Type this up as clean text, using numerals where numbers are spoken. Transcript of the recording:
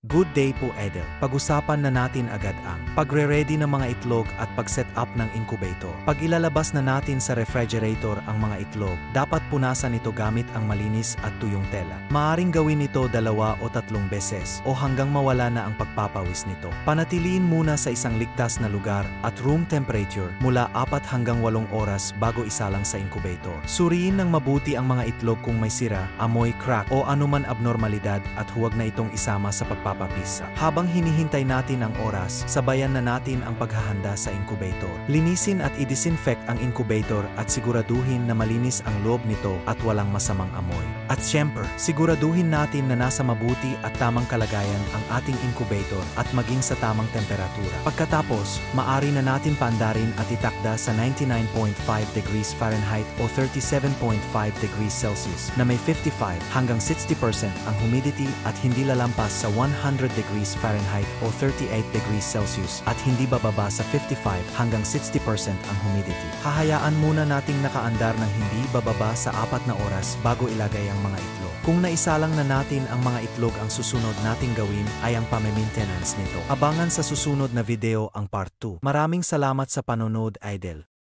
Good day po Idol. Pag-usapan na natin agad ang pagre-ready ng mga itlog at pag-set up ng incubator. Pag ilalabas na natin sa refrigerator ang mga itlog, dapat punasan ito gamit ang malinis at tuyong tela. Maaring gawin ito 2 o 3 beses o hanggang mawala na ang pagpapawis nito. Panatiliin muna sa isang ligtas na lugar at room temperature mula 4 hanggang 8 oras bago isalang sa incubator. Suriin ng mabuti ang mga itlog kung may sira, amoy, crack o anuman abnormalidad at huwag na itong isama sa pagpapapisa. Habang hinihintay natin ang oras, sabayan na natin ang paghahanda sa incubator. Linisin at i-disinfect ang incubator at siguraduhin na malinis ang loob nito at walang masamang amoy. At syempre, siguraduhin natin na nasa mabuti at tamang kalagayan ang ating incubator at maging sa tamang temperatura. Pagkatapos, maari na natin paandarin at itakda sa 99.5 degrees Fahrenheit o 37.5 degrees Celsius na may 55 hanggang 60% ang humidity at hindi lalampas sa 100 degrees Fahrenheit o 38 degrees Celsius at hindi bababa sa 55 hanggang 60% ang humidity. Hahayaan muna nating nakaandar ng hindi bababa sa 4 na oras bago ilagay ang mga itlog. Kung naisalang na natin ang mga itlog, ang susunod nating gawin ay ang pame-maintenance nito. Abangan sa susunod na video ang part 2. Maraming salamat sa panonood, Idol.